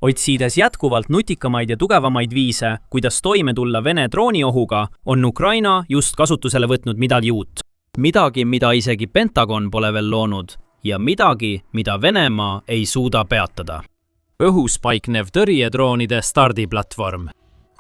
Otsides jätkuvalt nutikamaid ja tugevamaid viise, kuidas toime tulla Vene drooniohuga, on Ukraina just kasutusele võtnud midagi uut. Midagi, mida isegi Pentagon pole veel loonud ja midagi, mida Venemaa ei suuda peatada. Õhus paiknev tõrjedroonide stardiplatvorm.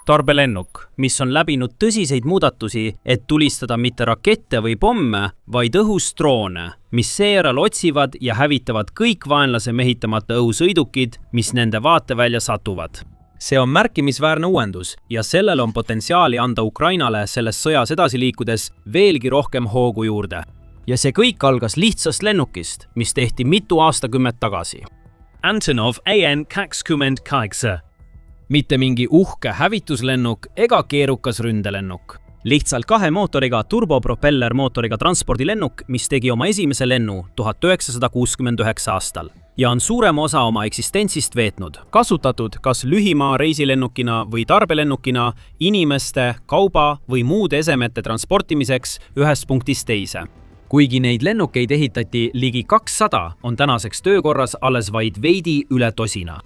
Tarbelennuk, mis on läbinud tõsiseid muudatusi, et tulistada mitte rakette või pomme, vaid õhus droone, mis seejärel otsivad ja hävitavad kõik vaenlase mehitamata õhusõidukid, mis nende vaatevälja satuvad. See on märkimisväärne uuendus ja sellel on potentsiaali anda Ukrainale selles sõjas edasi liikudes veelgi rohkem hoogu juurde. Ja see kõik algas lihtsast lennukist, mis tehti mitu aastakümmet tagasi. Antonov AN-28. Mitte mingi uhke hävituslennuk ega keerukas ründelennuk. Lihtsalt 2 mootoriga turbopropellermootoriga transpordilennuk, mis tegi oma esimese lennu 1969 aastal ja on suurema osa oma eksistentsist veetnud, kasutatud kas lühimaa reisilennukina või tarbelennukina inimeste, kauba või muude esemete transportimiseks ühest punktist teise. Kuigi neid lennukeid ehitati ligi 200, on tänaseks töökorras alles vaid veidi üle tosina.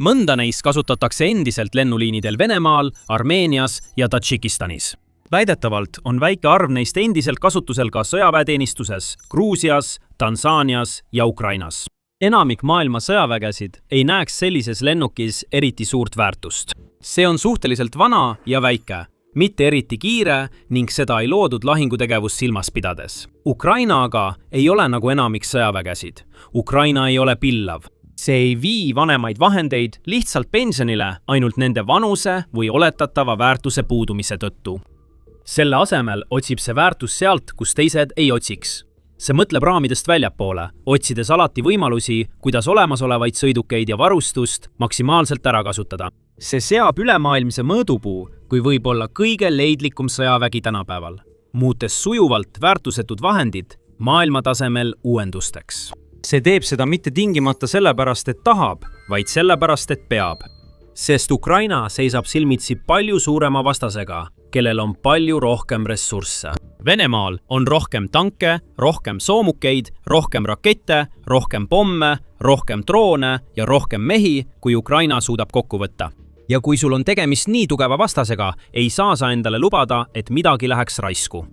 Mõnda neist kasutatakse endiselt lennuliinidel Venemaal, Armeenias ja Tadžikistanis. Väidetavalt on väike arv neist endiselt kasutusel ka sõjaväeteenistuses Gruusias, Tansaanias ja Ukrainas. Enamik maailma sõjavägesid ei näeks sellises lennukis eriti suurt väärtust. See on suhteliselt vana ja väike, mitte eriti kiire ning seda ei loodud lahingutegevust silmas pidades. Ukraina aga ei ole nagu enamik sõjavägesid. Ukraina ei ole pillav. See ei vii vanemaid vahendeid lihtsalt pensionile ainult nende vanuse või oletatava väärtuse puudumise tõttu. Selle asemel otsib see väärtus sealt, kus teised ei otsiks. See mõtleb raamidest väljapoole, otsides alati võimalusi, kuidas olemasolevaid sõidukeid ja varustust maksimaalselt ära kasutada. See seab ülemaailmse mõõdupuu, kui võib olla kõige leidlikum sõjavägi tänapäeval, muutes sujuvalt väärtusetud vahendid maailmatasemel uuendusteks. See teeb seda mitte tingimata sellepärast, et tahab, vaid sellepärast, et peab. Sest Ukraina seisab silmitsi palju suurema vastasega, kellel on palju rohkem ressursse. Venemaal on rohkem tanke, rohkem soomukeid, rohkem rakette, rohkem pomme, rohkem droone ja rohkem mehi, kui Ukraina suudab kokku võtta. Ja kui sul on tegemist nii tugeva vastasega, ei saa sa endale lubada, et midagi läheks raisku.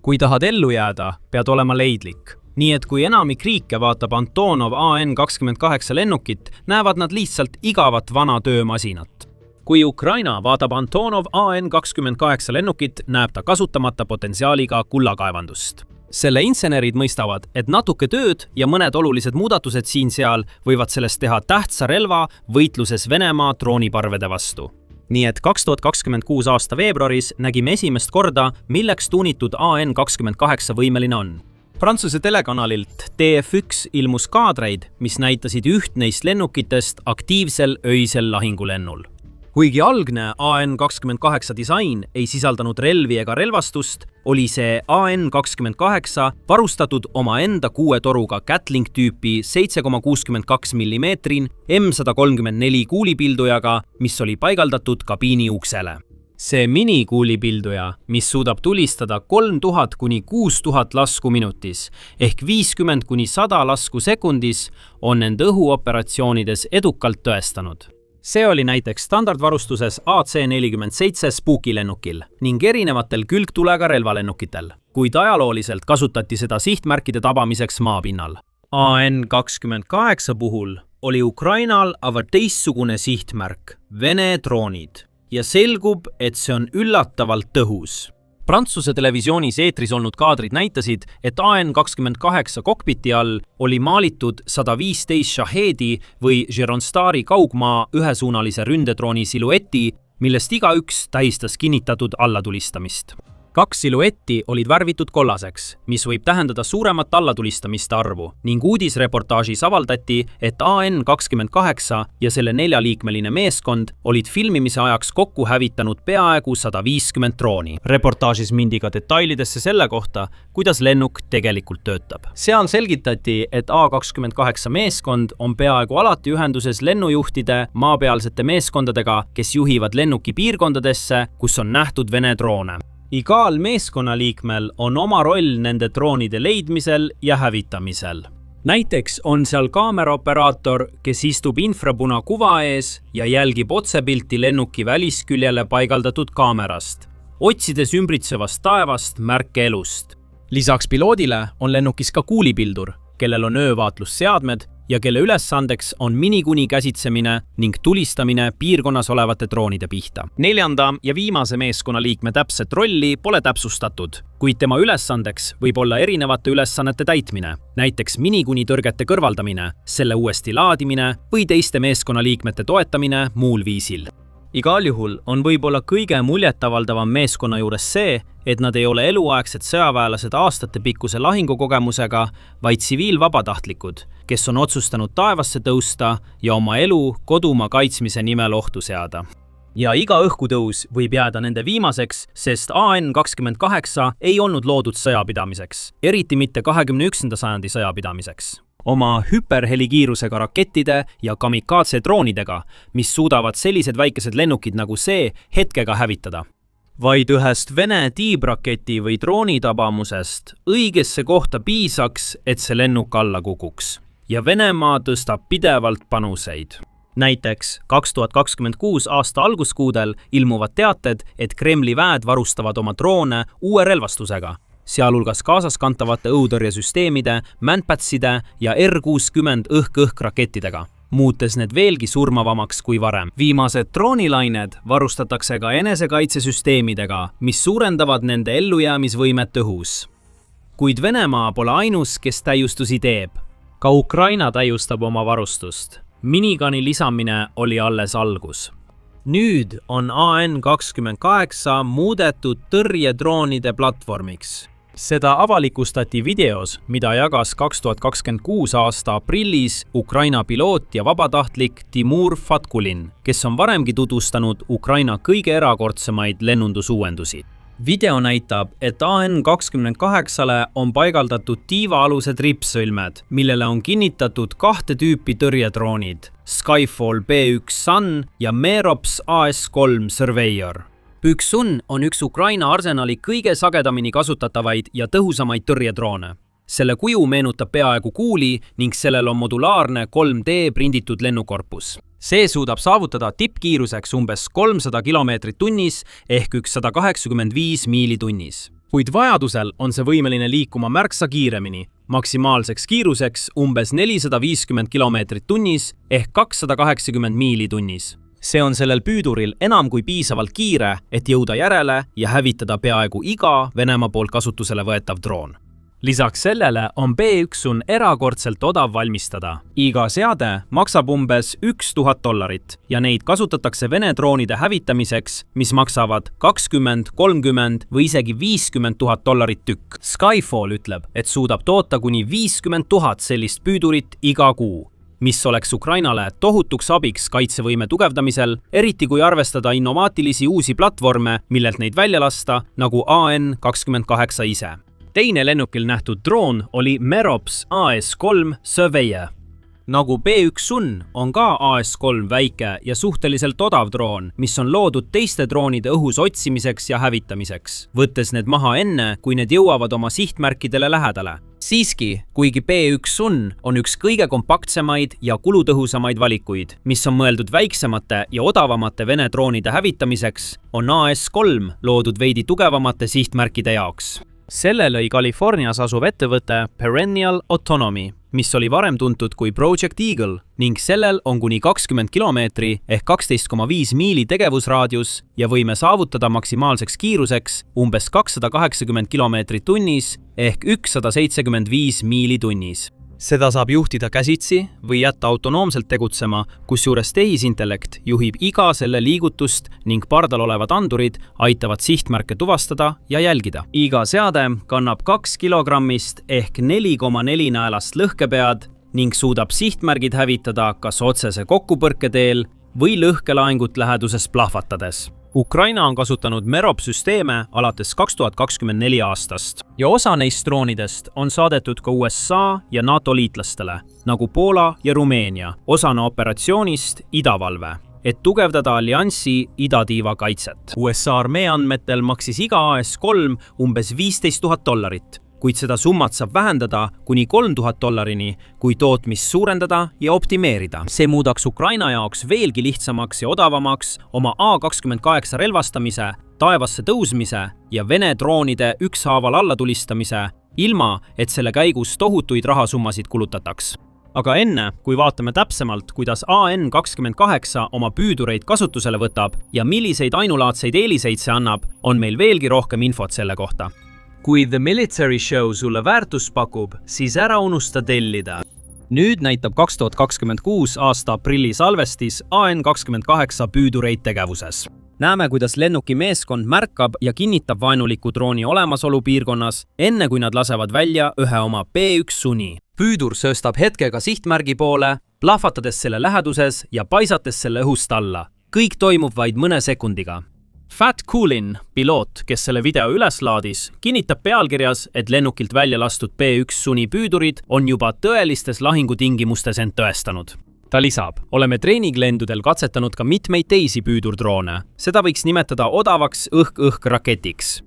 Kui tahad ellu jääda, pead olema leidlik. Nii et kui enamik riike vaatab Antonov AN-28 lennukit, näevad nad lihtsalt igavat vana töömasinat. Kui Ukraina vaatab Antonov AN-28 lennukit, näeb ta kasutamata potentsiaaliga kullakaevandust. Selle insenerid mõistavad, et natuke tööd ja mõned olulised muudatused siin-seal võivad sellest teha tähtsa relva võitluses Venemaa drooniparvede vastu. Nii et 2026 aasta veebruaris nägime esimest korda, milleks tuunitud AN-28 võimeline on. Prantsuse telekanalilt TF1 ilmus kaadreid, mis näitasid üht neist lennukitest aktiivsel öisel lahingulennul. Kuigi algne AN-28 disain ei sisaldanud relvi ega relvastust, oli see AN-28 varustatud oma enda 6 toruga Gatling tüüpi 7,62 mm M134 kuulipildujaga, mis oli paigaldatud kabiini uksele. See minikuulipilduja, mis suudab tulistada 3000 kuni 6000 lasku minutis ehk 50 kuni 100 lasku sekundis, on end õhuoperatsioonides edukalt tõestanud. See oli näiteks standardvarustuses AC-47 Spooky-lennukil ning erinevatel külgtulega relvalennukitel, kuid ajalooliselt kasutati seda sihtmärkide tabamiseks maapinnal. AN-28 puhul oli Ukrainal aga teistsugune sihtmärk, Vene droonid. Ja selgub, et see on üllatavalt tõhus. Prantsuse televisioonis eetris olnud kaadrid näitasid, et AN-28 kokpiti all oli maalitud 115 Shahedi või Gironstari kaugmaa ühesuunalise ründedrooni silueti, millest igaüks tähistas kinnitatud allatulistamist. 2 siluetti olid värvitud kollaseks, mis võib tähendada suuremat allatulistamiste arvu ning uudisreportaažis avaldati, et AN-28 ja selle 4-liikmeline meeskond olid filmimise ajaks kokku hävitanud peaaegu 150 drooni. Reportaažis mindi ka detailidesse selle kohta, kuidas lennuk tegelikult töötab. Seal selgitati, et A-28 meeskond on peaaegu alati ühenduses lennujuhtide maapealsete meeskondadega, kes juhivad lennuki piirkondadesse, kus on nähtud Vene droone. Igal meeskonnaliikmel on oma roll nende droonide leidmisel ja hävitamisel. näiteks on seal kaameraoperaator, kes istub infrapunakuva ees ja jälgib otsepilti lennuki välisküljele paigaldatud kaamerast, otsides ümbritsevast taevast märke elust. Lisaks piloodile on lennukis ka kuulipildur, kellel on öövaatlusseadmed ja kelle ülesandeks on minikuni käsitsemine ning tulistamine piirkonnas olevate droonide pihta. 4. ja viimase meeskonnaliikme täpset rolli pole täpsustatud, kuid tema ülesandeks võib olla erinevate ülesannete täitmine, näiteks minikuni tõrgete kõrvaldamine, selle uuesti laadimine või teiste meeskonnaliikmete toetamine muul viisil. Igal juhul on võib-olla kõige muljetavaldavam meeskonna juures see, et nad ei ole eluaegsed sõjaväelased aastatepikkuse lahingukogemusega, vaid tsiviilvabatahtlikud, kes on otsustanud taevasse tõusta ja oma elu kodumaa kaitsmise nimel ohtu seada. Ja iga õhkutõus võib jääda nende viimaseks, sest AN-28 ei olnud loodud sõjapidamiseks, eriti mitte 21. sajandi sõjapidamiseks. Oma hüperhelikiirusega rakettide ja kamikaatse droonidega, mis suudavad sellised väikesed lennukid nagu see hetkega hävitada. Vaid ühest Vene tiibraketi või drooni tabamusest õigesse kohta piisaks, et see lennuk alla kukuks. Ja Venemaa tõstab pidevalt panuseid. Näiteks 2026 aasta alguskuudel ilmuvad teated, et Kremli väed varustavad oma droone uue relvastusega, sealhulgas kaasaskantavate õhutõrjesüsteemide, Manpatside ja R-60 õhk-õhk-rakettidega, muutes need veelgi surmavamaks kui varem. Viimased droonilained varustatakse ka enesekaitsesüsteemidega, mis suurendavad nende ellujäämisvõimet õhus. Kuid Venemaa pole ainus, kes täiustusi teeb. Ka Ukraina täiustab oma varustust. Minigani lisamine oli alles algus. Nüüd on AN-28 muudetud tõrjedroonide platvormiks. Seda avalikustati videos, mida jagas 2026 aasta aprillis Ukraina piloot ja vabatahtlik Timur Fatkulin, kes on varemgi tutvustanud Ukraina kõige erakordsemaid lennundusuuendusi. Video näitab, et AN-28-le on paigaldatud tiivaalused ripsõlmed, millele on kinnitatud 2 tüüpi tõrjedroonid, Skyfall B1 Sun ja Merops AS-3 Surveyor. B1 Sun on üks Ukraina arsenali kõige sagedamini kasutatavaid ja tõhusamaid tõrjedroone. Selle kuju meenutab peaaegu kuuli ning sellel on modulaarne 3D prinditud lennukorpus. See suudab saavutada tippkiiruseks umbes 300 km tunnis ehk 185 miili tunnis. Kuid vajadusel on see võimeline liikuma märksa kiiremini, maksimaalseks kiiruseks umbes 450 km tunnis ehk 280 miili tunnis. See on sellel püüduril enam kui piisavalt kiire, et jõuda järele ja hävitada peaaegu iga Venemaa poolt kasutusele võetav droon. Lisaks sellele on B1 Sun erakordselt odav valmistada. Iga seade maksab umbes $1000 ja neid kasutatakse Vene droonide hävitamiseks, mis maksavad $20, $30 või isegi $50,000 tükk. Skyfall ütleb, et suudab toota kuni 50 000 sellist püüdurit iga kuu, mis oleks Ukrainale tohutuks abiks kaitsevõime tugevdamisel, eriti kui arvestada innovaatilisi uusi platvorme, millelt neid välja lasta, nagu AN-28 ise. Teine lennukil nähtud droon oli Merops AS-3 Surveyor. Nagu B1 Sun on ka AS-3 väike ja suhteliselt odav droon, mis on loodud teiste droonide õhus otsimiseks ja hävitamiseks, võttes need maha enne, kui need jõuavad oma sihtmärkidele lähedale. Siiski, kuigi B1 Sun on üks kõige kompaktsemaid ja kulutõhusamaid valikuid, mis on mõeldud väiksemate ja odavamate Vene droonide hävitamiseks, on AS-3 loodud veidi tugevamate sihtmärkide jaoks. Selle lõi Californias asuv ettevõte Perennial Autonomy, mis oli varem tuntud kui Project Eagle ning sellel on kuni 20 kilomeetri ehk 12,5 miili tegevusraadius ja võime saavutada maksimaalseks kiiruseks umbes 280 km tunnis ehk 175 miili tunnis. Seda saab juhtida käsitsi või jätta autonoomselt tegutsema, kusjuures tehisintellekt juhib iga selle liigutust ning pardal olevad andurid aitavad sihtmärke tuvastada ja jälgida. Iga seade kannab 2 kilogrammist ehk 4,4 näelast lõhkepead ning suudab sihtmärgid hävitada kas otsese kokkupõrke teel või lõhkelaengut läheduses plahvatades. Ukraina on kasutanud Merops-süsteeme alates 2024 aastast ja osa neist droonidest on saadetud ka USA ja NATO liitlastele, nagu Poola ja Rumeenia, osana operatsioonist Idavalve, et tugevdada alliansi idatiiva kaitset. USA armee andmetel maksis iga AS-3 umbes $15,000, kuid seda summat saab vähendada kuni $3000, kui tootmist suurendada ja optimeerida. See muudaks Ukraina jaoks veelgi lihtsamaks ja odavamaks oma A-28 relvastamise, taevasse tõusmise ja Vene droonide ükshaaval allatulistamise, ilma et selle käigus tohutuid rahasummasid kulutataks. Aga enne, kui vaatame täpsemalt, kuidas AN-28 oma püüdureid kasutusele võtab ja milliseid ainulaadseid eeliseid see annab, on meil veelgi rohkem infot selle kohta. Kui The Military Show sulle väärtust pakub, siis ära unusta tellida. Nüüd näitab 2026 aasta aprilli salvestis AN-28 püüdureid tegevuses. Näeme, kuidas lennuki meeskond märkab ja kinnitab vaenuliku drooni olemasolu piirkonnas, enne kui nad lasevad välja ühe oma B1 suni. Püüdur sööstab hetkega sihtmärgi poole, plahvatades selle läheduses ja paisates selle õhust alla. Kõik toimub vaid mõne sekundiga. Fat Coolin, piloot, kes selle video üles laadis, kinnitab pealkirjas, et lennukilt välja lastud B1 suni püüdurid on juba tõelistes lahingutingimustes end tõestanud. Ta lisab, oleme treeninglendudel katsetanud ka mitmeid teisi püüdurdroone. Seda võiks nimetada odavaks õhk-õhk raketiks.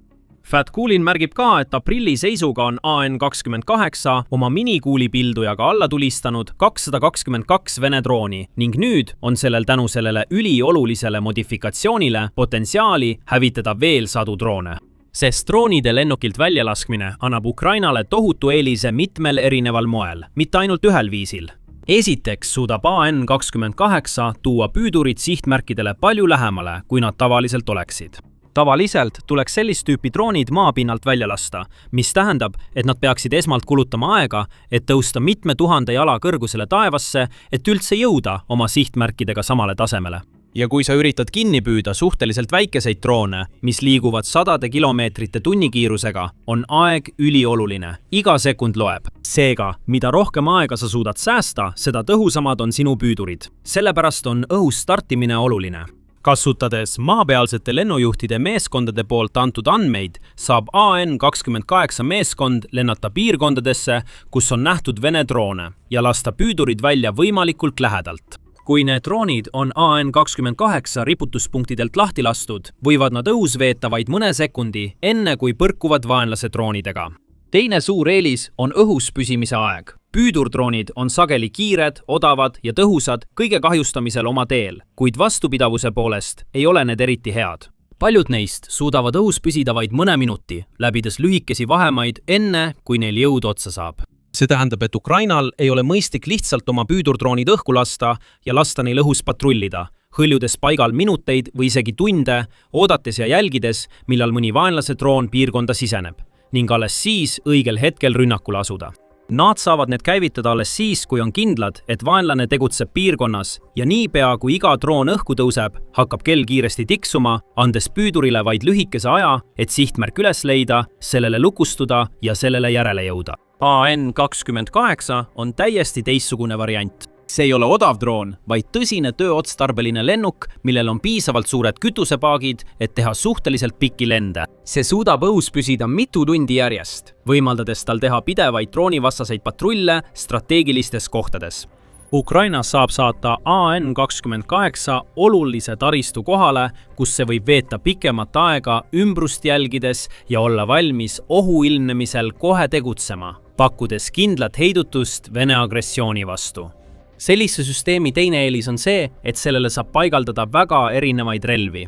Fat Coolin märgib ka, et aprilli seisuga on AN-28 oma minikuulipildujaga alla tulistanud 222 Vene drooni ning nüüd on sellel tänu sellele üliolulisele modifikatsioonile potentsiaali hävitada veel sadu droone. Sest droonide lennukilt väljalaskmine annab Ukrainale tohutu eelise mitmel erineval moel, mitte ainult ühel viisil. Esiteks suudab AN-28 tuua püüdurid sihtmärkidele palju lähemale, kui nad tavaliselt oleksid. Tavaliselt tuleks sellist tüüpi droonid maapinnalt välja lasta, mis tähendab, et nad peaksid esmalt kulutama aega, et tõusta mitme 1000 jala kõrgusele taevasse, et üldse jõuda oma sihtmärkidega samale tasemele. Ja kui sa üritad kinni püüda suhteliselt väikeseid droone, mis liiguvad sadade kilomeetrite tunnikiirusega, on aeg ülioluline. Iga sekund loeb. Seega, mida rohkem aega sa suudad säästa, seda tõhusamad on sinu püüdurid. Sellepärast on õhus startimine oluline. Kasutades maapealsete lennujuhtide meeskondade poolt antud andmeid, saab AN-28 meeskond lennata piirkondadesse, kus on nähtud Vene droone ja lasta püüdurid välja võimalikult lähedalt. Kui need droonid on AN-28 riputuspunktidelt lahti lastud, võivad nad õhus veeta vaid mõne sekundi, enne kui põrkuvad vaenlase droonidega. Teine suur eelis on õhus püsimise aeg. Püüdurdroonid on sageli kiired, odavad ja tõhusad kõige kahjustamisel oma teel, kuid vastupidavuse poolest ei ole need eriti head. Paljud neist suudavad õhus püsida vaid mõne minuti, läbides lühikesi vahemaid enne, kui neil jõud otsa saab. See tähendab, et Ukrainal ei ole mõistlik lihtsalt oma püüdurdroonid õhku lasta ja lasta neil õhus patrullida, hõljudes paigal minuteid või isegi tunde, oodates ja jälgides, millal mõni vaenlase droon piirkonda siseneb, ning alles siis õigel hetkel rünnakule asuda. Nad saavad need käivitada alles siis, kui on kindlad, et vaenlane tegutseb piirkonnas ja niipea, kui iga droon õhku tõuseb, hakkab kell kiiresti tiksuma, andes püüdurile vaid lühikese aja, et sihtmärk üles leida, sellele lukustuda ja sellele järele jõuda. AN-28 on täiesti teistsugune variant. See ei ole odav droon, vaid tõsine tööotstarbeline lennuk, millel on piisavalt suured kütusepaagid, et teha suhteliselt pikki lende. See suudab õhus püsida mitu tundi järjest, võimaldades tal teha pidevaid droonivastaseid patrulle strateegilistes kohtades. Ukraina saab saata AN-28 olulise taristu kohale, kus see võib veeta pikemat aega ümbrust jälgides ja olla valmis ohu ilmnemisel kohe tegutsema, pakkudes kindlat heidutust Vene agressiooni vastu. Sellise süsteemi teine eelis on see, et sellele saab paigaldada väga erinevaid relvi.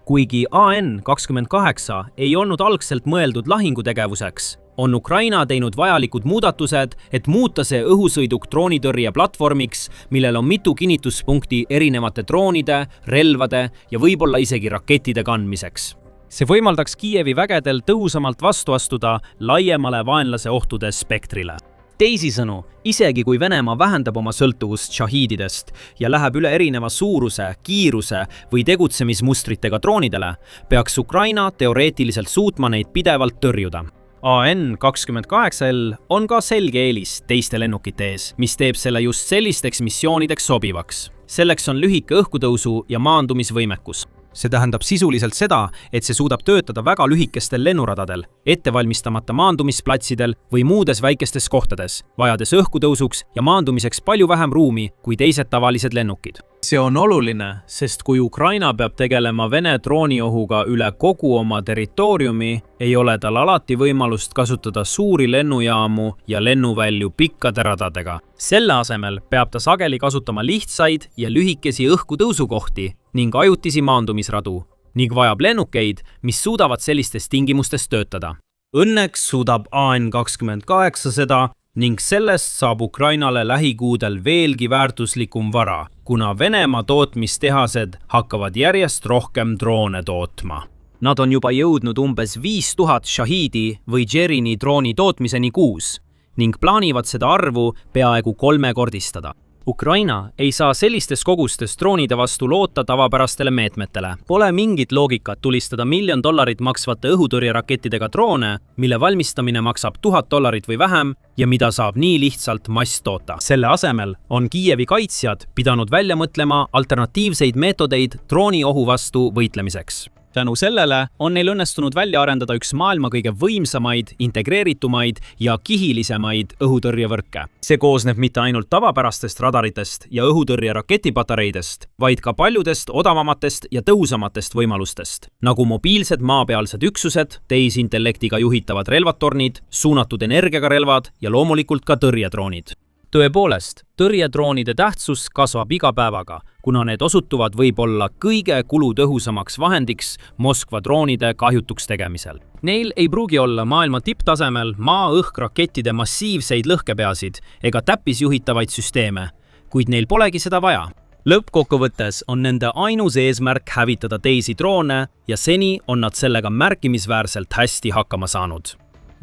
Kuigi AN-28 ei olnud algselt mõeldud lahingutegevuseks, on Ukraina teinud vajalikud muudatused, et muuta see õhusõiduk droonitõrje platvormiks, millel on mitu kinnituspunkti erinevate droonide, relvade ja võib-olla isegi rakettide kandmiseks. See võimaldaks Kiievi vägedel tõhusamalt vastu astuda laiemale vaenlase ohtude spektrile. Teisisõnu, isegi kui Venemaa vähendab oma sõltuvust šahiididest ja läheb üle erineva suuruse, kiiruse või tegutsemismustritega droonidele, peaks Ukraina teoreetiliselt suutma neid pidevalt tõrjuda. AN-28L on ka selge eelis teiste lennukite ees, mis teeb selle just sellisteks missioonideks sobivaks. Selleks on lühike õhkutõusu ja maandumisvõimekus. See tähendab sisuliselt seda, et see suudab töötada väga lühikestel lennuradadel, ettevalmistamata maandumisplatsidel või muudes väikestes kohtades, vajades õhkutõusuks ja maandumiseks palju vähem ruumi kui teised tavalised lennukid. See on oluline, sest kui Ukraina peab tegelema Vene drooniohuga üle kogu oma territooriumi, ei ole tal alati võimalust kasutada suuri lennujaamu ja lennuvälju pikkade radadega. Selle asemel peab ta sageli kasutama lihtsaid ja lühikesi õhkutõusukohti ning ajutisi maandumisradu ning vajab lennukeid, mis suudavad sellistes tingimustes töötada. Õnneks suudab AN-28 seda ning sellest saab Ukrainale lähikuudel veelgi väärtuslikum vara, kuna Venemaa tootmistehased hakkavad järjest rohkem droone tootma. Nad on juba jõudnud umbes 5000 Shahidi või Jerini drooni tootmiseni kuus ning plaanivad seda arvu peaaegu kolmekordistada. Ukraina ei saa sellistes kogustes droonide vastu loota tavapärastele meetmetele. Pole mingit loogikat tulistada $1 miljon maksvate õhutõrjerakettidega droone, mille valmistamine maksab $1000 või vähem ja mida saab nii lihtsalt masstoota. Selle asemel on Kiievi kaitsjad pidanud välja mõtlema alternatiivseid meetodeid drooniohu vastu võitlemiseks. Tänu sellele on neil õnnestunud välja arendada üks maailma kõige võimsamaid, integreeritumaid ja kihilisemaid õhutõrjevõrke. See koosneb mitte ainult tavapärastest radaritest ja õhutõrjeraketipatareidest, vaid ka paljudest odavamatest ja tõhusamatest võimalustest, nagu mobiilsed maapealsed üksused, tehisintellektiga juhitavad relvatornid, suunatud energiaga relvad ja loomulikult ka tõrjedroonid. Tõepoolest, tõrjedroonide tähtsus kasvab iga päevaga, kuna need osutuvad võib-olla kõige kulutõhusamaks vahendiks Moskva droonide kahjutuks tegemisel. Neil ei pruugi olla maailma tipptasemel maa-õhk-rakettide massiivseid lõhkepeasid ega täppisjuhitavaid süsteeme, kuid neil polegi seda vaja. Lõppkokkuvõttes on nende ainus eesmärk hävitada teisi droone ja seni on nad sellega märkimisväärselt hästi hakkama saanud.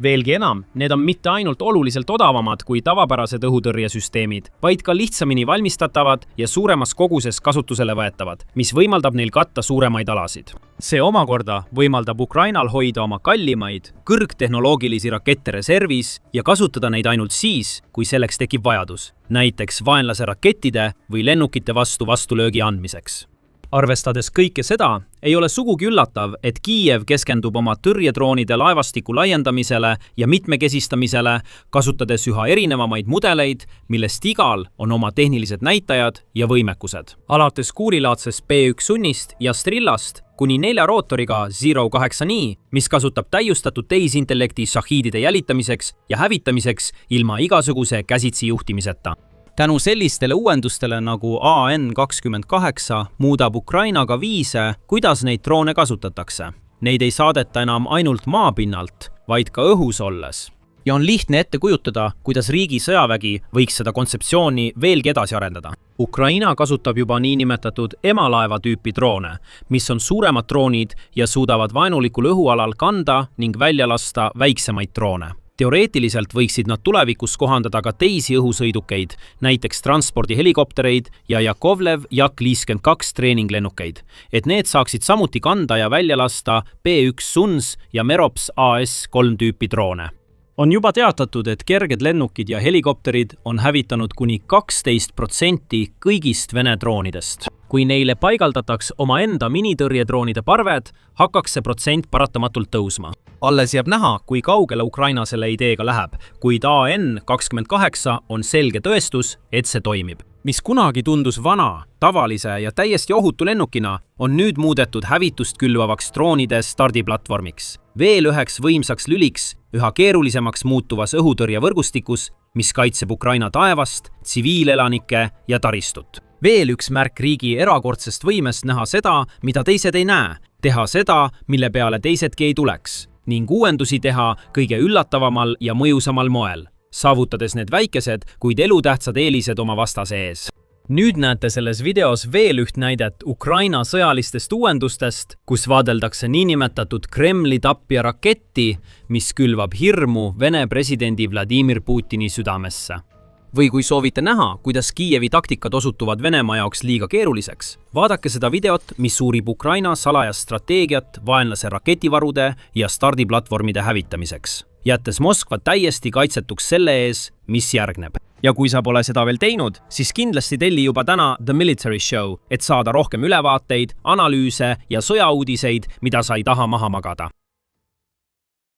Veelgi enam, need on mitte ainult oluliselt odavamad kui tavapärased õhutõrjesüsteemid, vaid ka lihtsamini valmistatavad ja suuremas koguses kasutusele võetavad, mis võimaldab neil katta suuremaid alasid. See omakorda võimaldab Ukrainal hoida oma kallimaid, kõrgtehnoloogilisi rakette reservis ja kasutada neid ainult siis, kui selleks tekib vajadus, näiteks vaenlase rakettide või lennukite vastu vastulöögi andmiseks. Arvestades kõike seda, ei ole sugugi üllatav, et Kiiev keskendub oma tõrjedroonide laevastiku laiendamisele ja mitmekesistamisele, kasutades üha erinevamaid mudeleid, millest igal on oma tehnilised näitajad ja võimekused. Alates kuulilaadsest B1 sunnist ja Strillast kuni 4 rootoriga Zero 8 nii, mis kasutab täiustatud tehisintellekti šahidide jälitamiseks ja hävitamiseks ilma igasuguse käsitsi juhtimiseta. Tänu sellistele uuendustele nagu AN-28 muudab Ukraina ka viise, kuidas neid droone kasutatakse. Neid ei saadeta enam ainult maapinnalt, vaid ka õhus olles. Ja on lihtne ette kujutada, kuidas riigi sõjavägi võiks seda kontseptsiooni veelgi edasi arendada. Ukraina kasutab juba niinimetatud emalaeva tüüpi droone, mis on suuremad droonid ja suudavad vaenulikul õhualal kanda ning välja lasta väiksemaid droone. Teoreetiliselt võiksid nad tulevikus kohandada ka teisi õhusõidukeid, näiteks transpordihelikoptereid ja Jakovlev Jak-52 treeninglennukeid, et need saaksid samuti kanda ja välja lasta B1 Suns ja Merops AS-3 tüüpi droone. On juba teatatud, et kerged lennukid ja helikopterid on hävitanud kuni 12% kõigist Vene droonidest. Kui neile paigaldataks omaenda minitõrjedroonide parved, hakkaks see protsent paratamatult tõusma. Alles jääb näha, kui kaugele Ukraina selle ideega läheb, kuid AN-28 on selge tõestus, et see toimib. Mis kunagi tundus vana, tavalise ja täiesti ohutu lennukina, on nüüd muudetud hävitust külvavaks droonide stardiplatvormiks. Veel üheks võimsaks lüliks üha keerulisemaks muutuvas õhutõrjevõrgustikus, mis kaitseb Ukraina taevast, tsiviilelanikke ja taristut. Veel üks märk riigi erakordsest võimest näha seda, mida teised ei näe, teha seda, mille peale teisedki ei tuleks, ning uuendusi teha kõige üllatavamal ja mõjusamal moel, saavutades need väikesed, kuid elutähtsad eelised oma vastase ees. Nüüd näete selles videos veel üht näidet Ukraina sõjalistest uuendustest, kus vaadeldakse niinimetatud Kremli tapja raketti, mis külvab hirmu Vene presidendi Vladimir Putini südamesse. Või kui soovite näha, kuidas Kiievi taktikad osutuvad Venemaa jaoks liiga keeruliseks, vaadake seda videot, mis uurib Ukraina salajast strateegiat vaenlase raketivarude ja stardiplatvormide hävitamiseks, jättes Moskva täiesti kaitsetuks selle ees, mis järgneb. Ja kui sa pole seda veel teinud, siis kindlasti telli juba täna The Military Show, et saada rohkem ülevaateid, analüüse ja sõjauudiseid, mida sa ei taha maha magada.